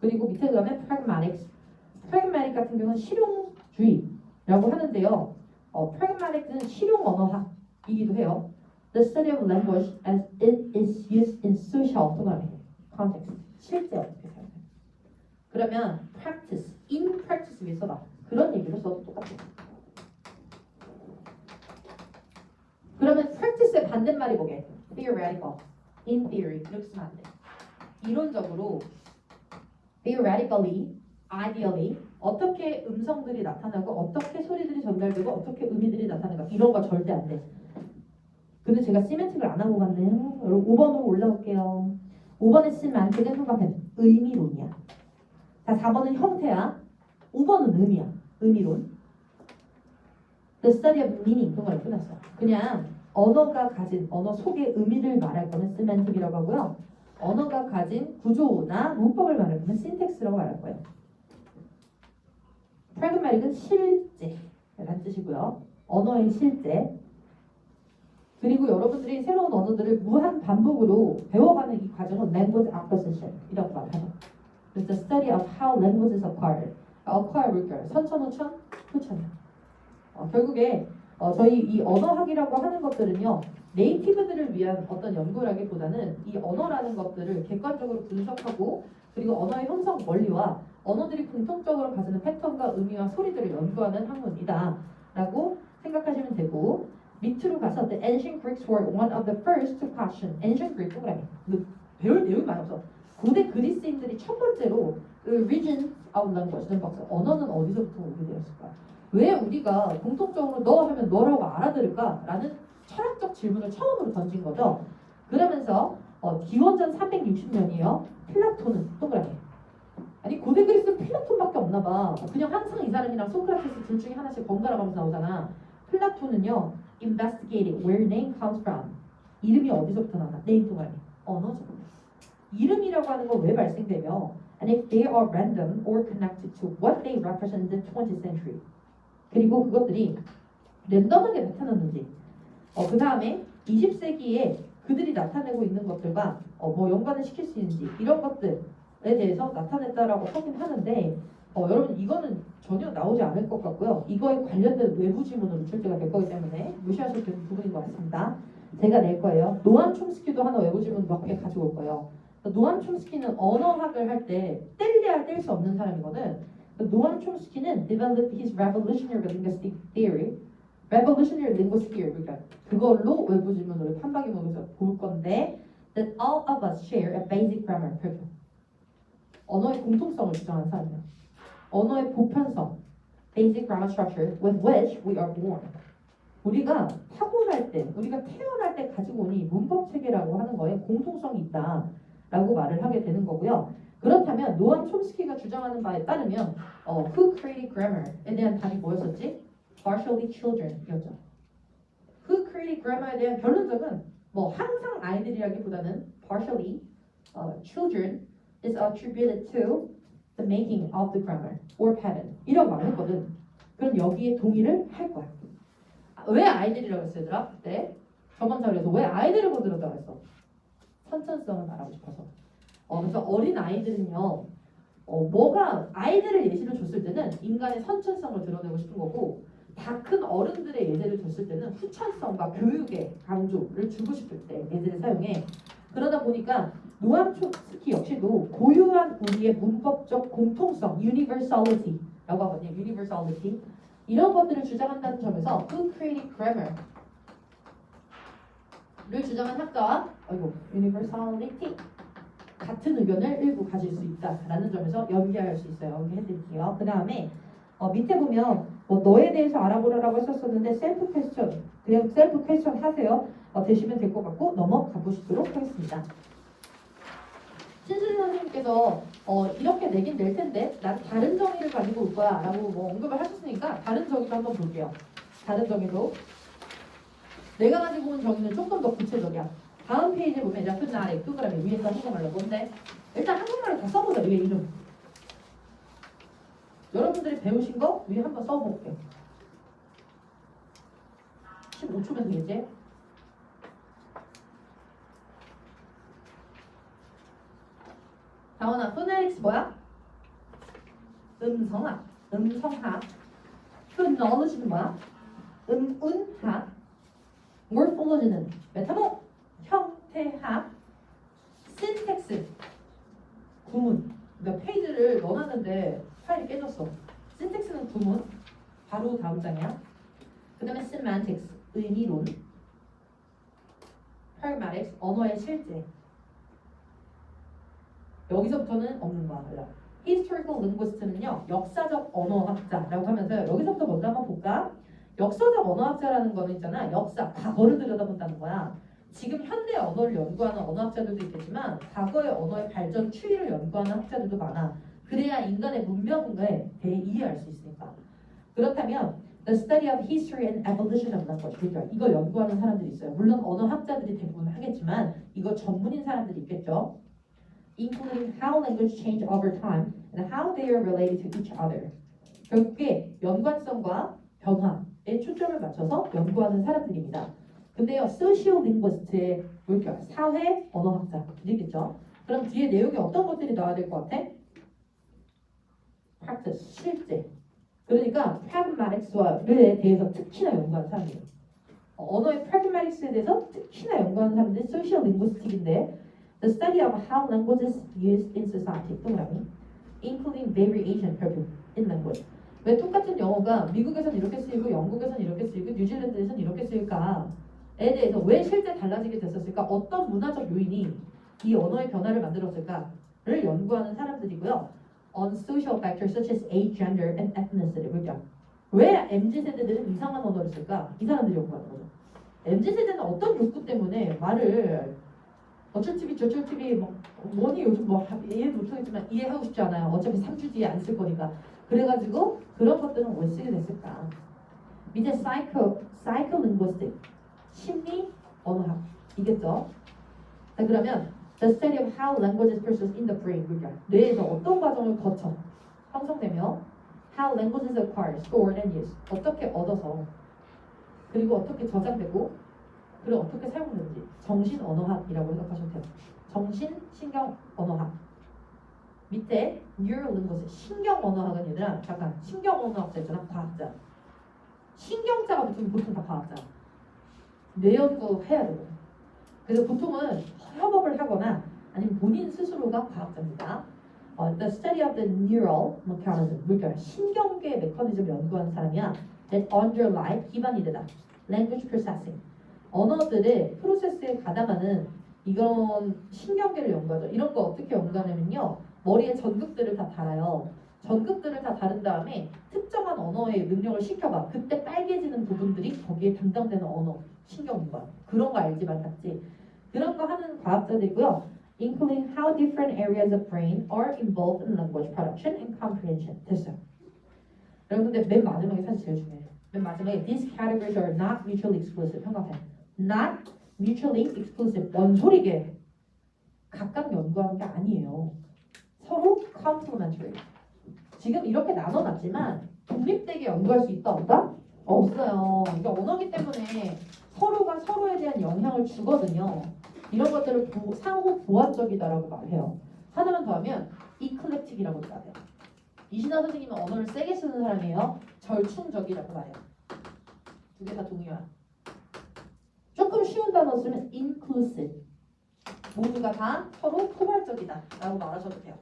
그리고 밑에 가면 pragmatics. pragmatic 같은 경우는 실용주의라고 하는데요. pragmatic은 실용 언어학이기도 해요. The study of language as it is used in social context. 실제 어떻게 사용해요? 그러면 practice, in practice 위에 써봐. 그런 얘기로 써도 똑같아요. 그러면 practice의 반대말이 뭐게? theoretical, in theory 이렇게 쓰면 안 돼. 이론적으로 theoretically, ideally 어떻게 음성들이 나타나고 어떻게 소리들이 전달되고 어떻게 의미들이 나타나는가 이런 거 절대 안 돼. 근데 제가 시멘틱을 안 하고 갔네요. 여러분 5번으로 올라올게요. 5번에 시멘틱은 형광펜 의미론이야. 자 4번은 형태야. 5번은 의미야. 의미론. The study of meaning 그걸 끝났어. 그냥 언어가 가진 언어 속의 의미를 말할 거는 시멘틱이라고 하고요. 언어가 가진 구조나 문법을 말할 거는 syntax라고 말할 거예요. pragmatic은 실제라는 뜻이고요. 언어의 실제. 그리고 여러분들이 새로운 언어들을 무한 반복으로 배워가는 이 과정은 language acquisition이라고 말하죠. The study of how languages acquired. acquire 뭘까요? 선천후천? 후천이요. 결국에 저희 이 언어학이라고 하는 것들은요. 네이티브들을 위한 어떤 연구라기보다는 이 언어라는 것들을 객관적으로 분석하고 그리고 언어의 형성 원리와 언어들이 공통적으로 가지는 패턴과 의미와 소리들을 연구하는 학문이다 라고 생각하시면 되고 밑으로 가서 The ancient Greeks were one of the first to question ancient Greek 동그라미 배울 내용이 많이 없어. 고대 그리스인들이 첫 번째로 origin of language 언어는 어디서부터 오게 되었을까? 왜 우리가 공통적으로 너 하면 너라고 알아들을까? 라는 철학적 질문을 처음으로 던진 거죠. 그러면서 기원전 360년이에요. 플라톤은 동그라미. 아니 고대 그리스는 플라톤밖에 없나 봐. 그냥 항상 이 사람이랑 소크라테스 둘 중에 하나씩 번갈아 가면서 나오잖아. 플라톤은요. investigated where name comes from. 이름이 어디서부터 나나? name 동그라미. 언어죠. 이름이라고 하는 건 왜 발생되며 and if they are random or connected to what they represent in the 20th century. 그리고 그것들이 랜덤하게 나타났는지 그 다음에 20세기에 그들이 나타내고 있는 것들과 뭐 연관을 시킬 수 있는지 이런 것들에 대해서 나타냈다라고 하긴 하는데 여러분 이거는 전혀 나오지 않을 것 같고요. 이거에 관련된 외부 지문으로 출제가 될 거기 때문에 무시하실 수 있는 부분인 것 같습니다. 제가 낼 거예요. 노암 촘스키도 하나 외부 지문 몇 개 가지고 올 거예요. 노암 촘스키는 언어학을 할 때 뗄래야 뗄 수 없는 사람이거든. 노암 촘스키는 developed his revolutionary linguistic theory. 그러니까 그걸로 외부 지문으로 판박이 먹여서 볼 건데 that all of us share a basic grammar. 언어의 공통성을 주장한 사람이야. 언어의 보편성, basic grammar structure with which we are born. 우리가 타고날 때, 우리가 태어날 때 가지고 오니 문법 체계라고 하는 거에 공통성이 있다라고 말을 하게 되는 거고요. 그렇다면 노암 촘스키가 주장하는 바에 따르면 who created grammar에 대한 답이 뭐였었지? partially children이었죠. Who created grammar에 대한 결론적은 뭐 항상 아이들이라기보다는 partially children is attributed to the making of the grammar or pattern 이라고 말했거든. 그럼 여기에 동의를 할 거야. 왜 아이들이라고 했어 얘들아? 그때 저번 자료에서 왜 아이들을 건드렸다고 했어? 선천성을 말하고 싶어서. 그래서 어린 아이들은요. 뭐가 아이들을 예시를 줬을 때는 인간의 선천성을 드러내고 싶은 거고 다 큰 어른들의 예제를 줬을 때는 후천성과 교육의 강조를 주고 싶을 때 예제를 사용해. 그러다 보니까 노암 촘스키 역시도 고유한 우리의 문법적 공통성 universality라고 하거든요. universality 이런 것들을 주장한다는 점에서 who created grammar를 주장한 학자와 universality 같은 의견을 일부 가질 수 있다라는 점에서 연계할 수 있어요. 연계해드릴게요. 그 다음에 밑에 보면 너에 대해서 알아보라라고 했었었는데 셀프 퀘스천 그냥 셀프 퀘스천 하세요. 되시면 될 것 같고 넘어가 보시도록 하겠습니다. 신수진 선생님께서 이렇게 내긴 낼 텐데 난 다른 정의를 가지고 올 거야 라고 뭐 언급을 하셨으니까 다른 정의도 한번 볼게요. 다른 정의도 내가 가지고 온 정의는 조금 더 구체적이야. 다음 페이지에 보면 이제 끝나래 동그라미 위에서 한국말로 뭔데? 일단 한국말로 다 써보자. 위에 이름 여러분들이 배우신 거 위에 한번 써볼게요. 15초면 되겠지? 다원아, phonetics 뭐야? 음성학, 음성학. phonology는 뭐야? 음운학. morphology는 메타모, 형태학. syntax, 구문. 몇 페이지를 넣어놨는데 파일이 깨졌어. syntax는 구문. 바로 다음 장이야. 그 다음에 semantics, 의미론. pragmatics, 언어의 실제. 여기서부터는 없는 거야. historical linguist는요, 역사적 언어학자라고 하면서 여기서부터 먼저 한번 볼까? 역사적 언어학자라는 거는 있잖아, 역사, 과거를 들여다본다는 거야. 지금 현대 언어를 연구하는 언어학자들도 있겠지만 과거의 언어의 발전 추이를 연구하는 학자들도 많아. 그래야 인간의 문명에 대해 이해할 수 있으니까. 그렇다면 the study of history and evolution of language, 그러니까 이거 연구하는 사람들이 있어요. 물론 언어학자들이 대부분 하겠지만 이거 전문인 사람들이 있겠죠. including how language change over time and how they are related to each other. 결국에 연관성과 변화에 초점을 맞춰서 연구하는 사람들입니다. 근데요, sociolinguist의 뭘까요? 사회 언어학자이겠죠. 그럼 뒤에 내용이 어떤 것들이 나와야 될 것 같아? practice, 실제. 그러니까 pragmatics에 대해서 특히나 연구하는 사람이에요. 언어의 pragmatics에 대해서 특히나 연구하는 사람들이 sociolinguistic인데 the study of how language is used in society, 동그라미, including variation in language. 왜 똑같은 영어가 미국에선 이렇게 쓰이고 영국에선 이렇게 쓰이고 뉴질랜드에선 이렇게 쓰일까에 대해서 왜 실제 달라지게 됐었을까? 어떤 문화적 요인이 이 언어의 변화를 만들었을까를 연구하는 사람들이고요. On social factors such as age, gender, and ethnicity. 그러니까 왜 MZ세대들은 이상한 언어를 쓸까? 이 사람들이 연구하는 거죠. MZ세대는 어떤 욕구 때문에 말을 어쩔 TV 저쩔 TV 뭐니 요즘 뭐 이해 못하겠지만 이해하고 싶지 않아요. 어차피 3주 뒤에 안 쓸 거니까. 그래가지고 그런 것들은 왜 쓰게 됐을까? 밑에 psycholinguistic, 심리 언어학이겠죠. 자, 그러면 the study of how languages process in the brain, 그러니까 뇌에서 어떤 과정을 거쳐 형성되며 how languages acquire, stored and used, 어떻게 얻어서 그리고 어떻게 저장되고 그리고 어떻게 사용되는지 정신 언어학이라고 생각하시면 돼요. 정신 신경 언어학. 밑에 neurolinguistics, 신경 언어학은 얘들아 잠깐 신경 언어학자 있잖아, 과학자. 신경자가 붙으면 보통 다 과학자. 뇌 연구해야 되고. 그래서 보통은 협업을 하거나 아니면 본인 스스로가 과학자입니다. The study of the neural mechanism, 그러니까 신경계 메커니즘을 연구하는 사람이야. That underlie, 기반이 되다. Language processing, 언어들의 프로세스에 가담하는 이런 신경계를 연구하죠. 이런 거 어떻게 연구하냐면요. 머리에 전극들을 다 달아요. 전극들을 다 다른 다음에 특정한 언어의 능력을 시켜봐. 그때 빨개지는 부분들이 거기에 담당되는 언어, 신경과 그런 거 알지만 같지. 그런 거 하는 과학자들이고요. Including how different areas of brain are involved in language production and comprehension. 됐어요. 여러분 근데 맨 마지막에 사실 제일 중요해요. 맨 마지막에 these categories are not mutually exclusive. 생각해. Not mutually exclusive. 뭔 소리게? 각각 연구하는 게 아니에요. 서로 complementary. 지금 이렇게 나눠놨지만 독립되게 연구할 수 있다 없다? 없어요. 이게 언어기 때문에 서로가 서로에 대한 영향을 주거든요. 이런 것들을 상호 보완적이다라고 말해요. 하나만 더 하면 eclectic이라고 말해요. 이신하 선생님은 언어를 세게 쓰는 사람이에요. 절충적이라고 말해요. 두 개 다 동의야. 조금 쉬운 단어 쓰면 inclusive. 모두가 다 서로 포괄적이다 라고 말하셔도 돼요.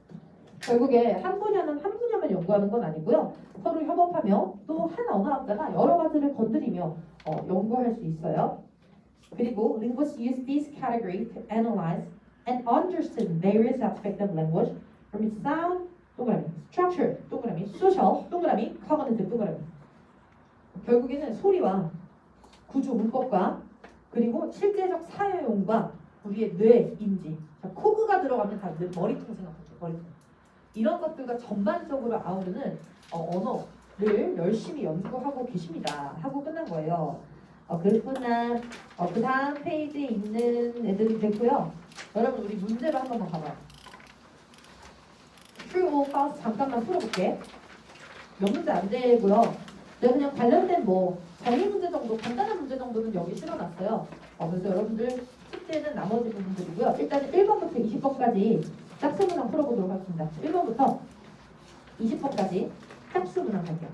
결국에 한 분야만 연구하는 건 아니고요. 서로 협업하며 또 한 언어학자가 여러 가지를 건드리며 연구할 수 있어요. 그리고 linguists use these categories to analyze and understand various aspects of language from its sound, 동그라미, structure, 동그라미, social, 동그라미, cognitive, 동그라미. 결국에는 소리와 구조 문법과 그리고 실제적 사회용과 우리의 뇌, 인지. 자, 코그가 들어가면 다 머리통 생각하죠. 머리통. 이런 것들과 전반적으로 아우르는 언어를 열심히 연구하고 계십니다. 하고 끝난 거예요. 그렇구나. 그 다음 페이지에 있는 애들이 됐고요. 여러분 우리 문제로 한번 더 가봐요. True or false 잠깐만 풀어볼게. 몇 문제 안 되고요. 내가 그냥 관련된 뭐 정의 문제 정도, 간단한 문제 정도는 여기 실어놨어요. 그래서 여러분들 숙제는 나머지 부분들이고요. 일단 1번부터 20번까지 짝수 문항 풀어보도록 하겠습니다. 1번부터 20번까지 짝수 문항 할게요.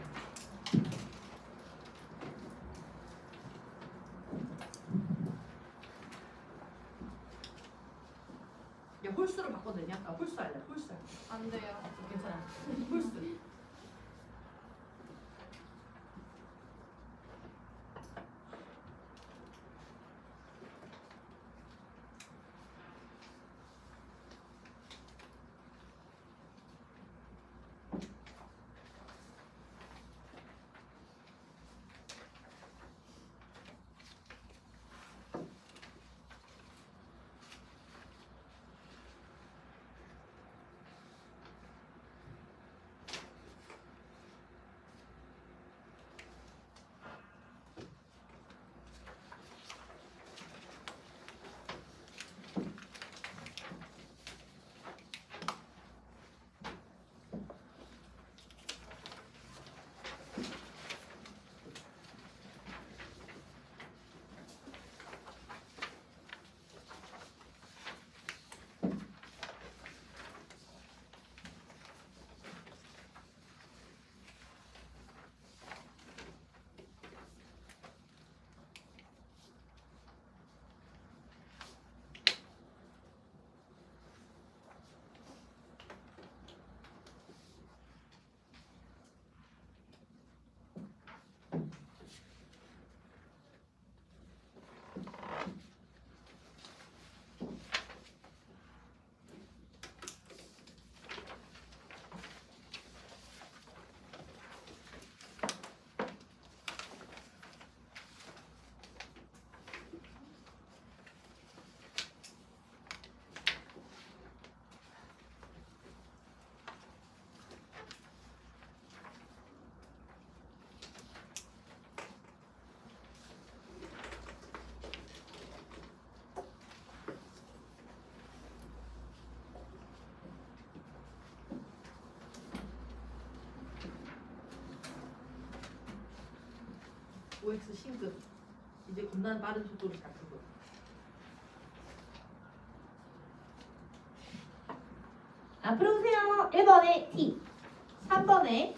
야, 홀수로 바꿔도 되냐? 나 홀수 할래. 홀수. 안 돼요. 괜찮아. 홀수. OX 신급. 이제 겁나 빠른 속도로 잘 풀고. 앞으로 오세요. 1번에 T, 3번에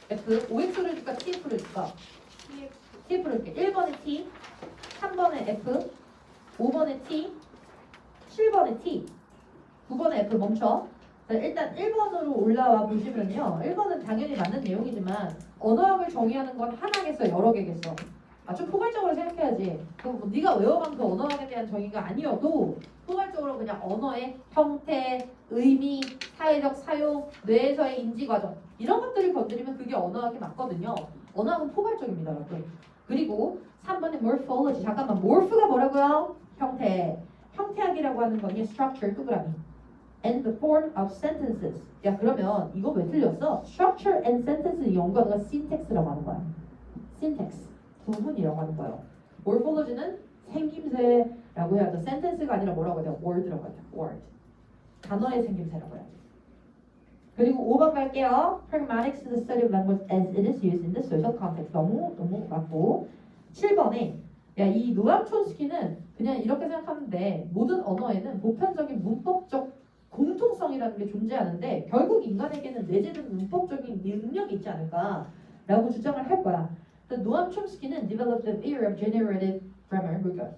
F. OX를 줄까 TF를 줄까? TF를 줄게. 1번에 T, 3번에 F, 5번에 T, 7번에 T, 9번에 F 멈춰. 자, 일단 1번으로 올라와 보시면요. 1번은 당연히 맞는 내용이지만 언어학을 정의하는 건 하나겠어, 여러 개겠어. 좀 포괄적으로 생각해야지. 그럼 뭐 네가 외워간 그 언어학에 대한 정의가 아니어도 포괄적으로 그냥 언어의 형태, 의미, 사회적 사용, 뇌에서의 인지 과정 이런 것들을 건드리면 그게 언어학이 맞거든요. 언어학은 포괄적입니다, 여러분. 그리고 3번의 morphology. 잠깐만, morph가 뭐라고요? 형태. 형태학이라고 하는 건요, structure, 동그라미. And the form of sentences. 야, 그러면 이거 왜 틀렸어? Structure and sentences 연구하는 건 syntax라고 하는 거야. syntax. 구문이라고 하는 거예요. morphology는 생김새라고 해야죠. sentence가 아니라 뭐라고 해야 돼요? word라고 해야 돼요. word. 단어의 생김새라고 해야죠. 그리고 5번 갈게요. Pragmatics is the study of language as it is used in the social context. 너무 맞고. 7번에 야, 이 노암 촘스키는 그냥 이렇게 생각하면 돼. 모든 언어에는 보편적인 문법적 공통성이라는 게 존재하는데 결국 인간에게는 내재된 문법적인 능력이 있지 않을까라고 주장을 할 거야. 노암 촘스키는 developed the theory of generative grammar, 그러니까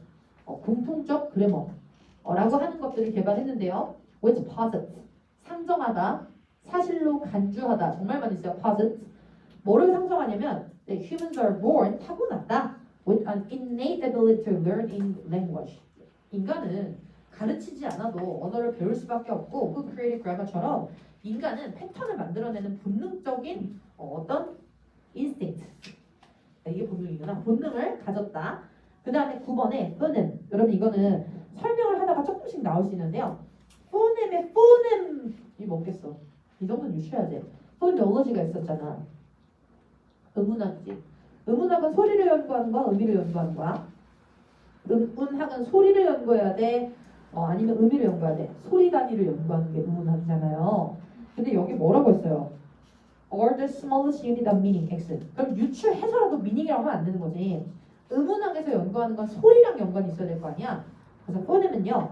공통적 그래머라고 하는 것들을 개발했는데요. which posits, 상정하다, 사실로 간주하다, 정말 많이 써요. posit. 뭐를 상정하냐면 humans are born, 타고났다. with an innate ability to learn in language. 인간은 가르치지 않아도 언어를 배울 수밖에 없고 그 creative grammar처럼 인간은 패턴을 만들어내는 본능적인 어떤 instinct. 이게 본능이구나. 본능을 가졌다. 그 다음에 9번에 포넴. 여러분 이거는 설명을 하다가 조금씩 나올 수 있는데요. 포넴의 포넴이 뭐겠어? 이 정도는 유추해야지. 포놀로지가 있었잖아. 음운학이지. 음운학은 소리를 연구하는 거야, 의미를 연구하는 거야? 음운학은 소리를 연구해야 돼, 아니면 의미를 연구해야 돼. 소리 단위를 연구하는 게 음운학이잖아요. 근데 여기 뭐라고 했어요? Or the smallest unit of meaning, X. 그럼 유추해서라도 meaning이라고 하면 안 되는 거지. 음운학에서 연구하는 건 소리랑 연관이 있어야 될 거 아니야. 그래서 포넴은요,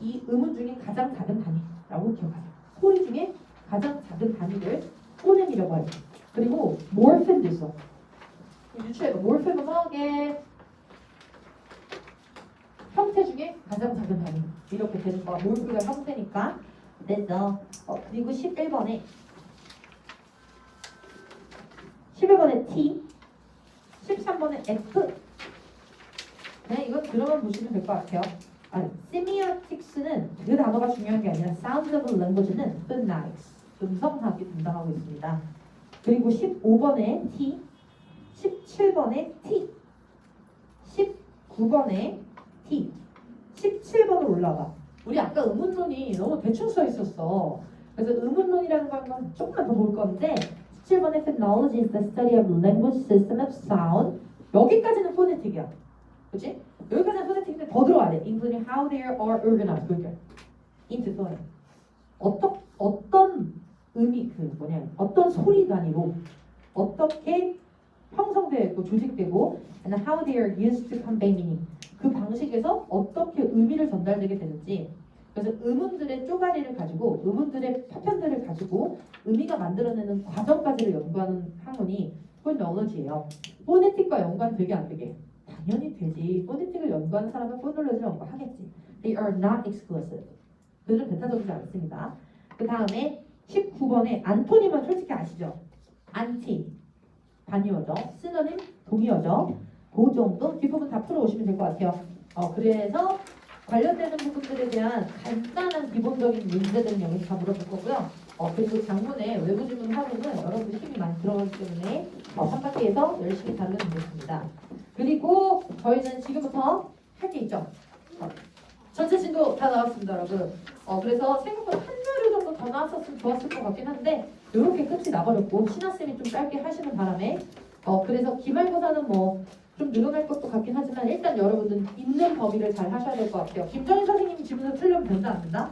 이 음운 중에 가장 작은 단위라고 기억하세요. 소리 중에 가장 작은 단위를 포넴이라고 하죠. 그리고 morpheme도 있어. 유추해봐. morpheme은 뭐게? 형태 중에 가장 작은 단위. 이렇게 되는 거야. morpheme가 형태니까. 됐어. 그리고 11번에 T, 13번에 F. 그냥 이거 들어만 보시면 될 것 같아요. semiotics는 그 단어가 중요한 게 아니라 sound of language는 phonetics, 음성학이 담당하고 있습니다. 그리고 15번에 T, 17번에 T, 19번에 T, 17번으로 올라가. 우리 아까 의문론이 너무 대충 써 있었어. 그래서 의문론이라는 건 조금만 더 볼 건데 17번에 phonology is the study of language system of sound. 여기까지는 포네틱이야. 그치? 여기까지는 포네틱인데 더 들어와야 돼. including how they are organized. 그러니까 into phone. 어떤 의미, 어떤 소리 단위로 어떻게 형성되어 있고 조직되고 and how they are used to convey meaning. 그 방식에서 어떻게 의미를 전달되게 되는지. 그래서 음운들의 쪼가리를 가지고 음운들의 파편들을 가지고 의미가 만들어내는 과정까지를 연구하는 학문이 포놀로지예요. 포네틱과 연관 되게 안 되게? 당연히 되지. 포네틱을 연구하는 사람은 포놀로지를 연구하겠지. They are not exclusive. 그들은 배타적이지 않습니다. 그 다음에 19번에 안토님은 솔직히 아시죠? 안티, 반의어죠. 시노님, 동의어죠. 그 정도 뒷부분 다 풀어오시면 될 것 같아요. 그래서 관련되는 부분들에 대한 간단한 기본적인 문제들은 여기서 다 물어볼 거고요. 그리고 장문의 외부 질문 활용은 여러분들 힘이 많이 들어가기 때문에 3파트에서 열심히 다루면 되겠습니다. 그리고 저희는 지금부터 할 게 있죠. 전체 진도 다 나왔습니다, 여러분. 그래서 생각보다 한 자료 정도 더 나왔었으면 좋았을 것 같긴 한데 이렇게 끝이 나버렸고 신하쌤이 좀 짧게 하시는 바람에 그래서 기말고사는 뭐 좀 늘어날 것도 같긴 하지만 일단 여러분들 있는 범위를 잘 하셔야 될 것 같아요. 김정희 선생님이 집에서 틀려면 된다 안 된다?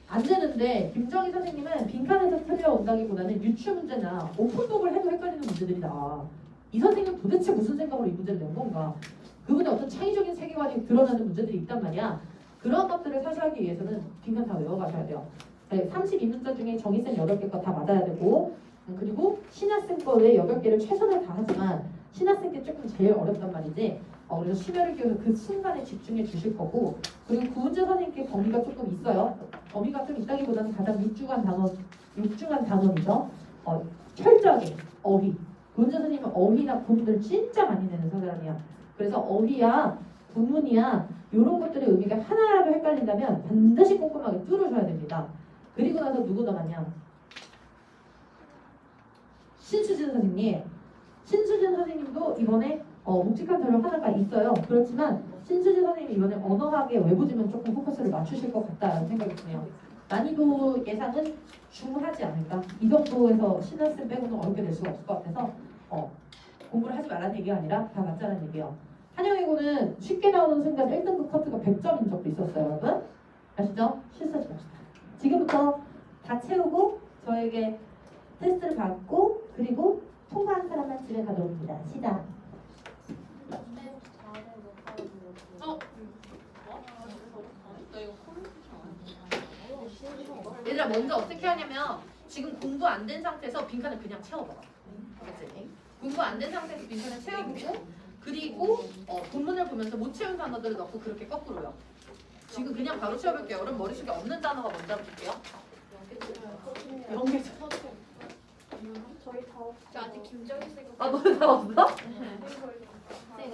안 되는데 김정희 선생님은 빈칸에서 틀려온다기보다는 유추 문제나 오픈북을 해도 헷갈리는 문제들이 나와. 이 선생님은 도대체 무슨 생각으로 이 문제를 낸 건가? 그분의 어떤 창의적인 세계관이 드러나는 문제들이 있단 말이야. 그런 것들을 사실하기 위해서는 빈칸 다 외워가셔야 돼요. 32문자 중에 정희쌤 8개 거 다 맞아야 되고 그리고 신하쌤 거 외에 8개를 최선을 다하지만 신하쌤 게 조금 제일 어렵단 말이지. 그래서 심혈을 기울여서 그 순간에 집중해 주실 거고 그리고 구문제 선생님께 범위가 조금 있어요. 범위가 좀 있다기보다는 가장 육중한 단원이죠. 철저하게 어휘. 구문제 선생님은 어휘나 구문들 진짜 많이 내는 사람이야. 그래서 어휘야, 구문이야 이런 것들의 의미가 하나라도 헷갈린다면 반드시 꼼꼼하게 뚫으셔야 됩니다. 그리고 나서 누구 남았냐? 신수진 선생님. 신수진 선생님도 이번에 묵직한 자료 하나가 있어요. 그렇지만 신수진 선생님이 이번에 언어학의 외부 지면 조금 포커스를 맞추실 것 같다는 생각이 드네요. 난이도 예상은 중하지 않을까? 이 정도에서 신하쌤 빼고는 어렵게 될 수가 없을 것 같아서 공부를 하지 말라는 얘기가 아니라 다 맞자는 얘기예요. 한영이고는 쉽게 나오는 순간 1등급 커트가 100점인 적도 있었어요, 여러분. 아시죠? 실수하지 맙시다. 지금부터 다 채우고 저에게 테스트를 받고 그리고 통과한 사람만 집에 가도록 합니다. 시작. 얘들아 먼저 어떻게 하냐면 지금 공부 안 된 상태에서 빈칸을 그냥 채워봐. 알겠지? 공부 안 된 상태에서 빈칸을 채워보고 그리고 본문을 보면서 못 채운 단어들을 넣고 그렇게 거꾸로요. 지금 그냥 바로 채워볼게요. 여러분 머릿속에 없는 단어가 먼저 볼게요. 연계 저희 다 저 아직 김정희 쌤 너네 다 없어? 네.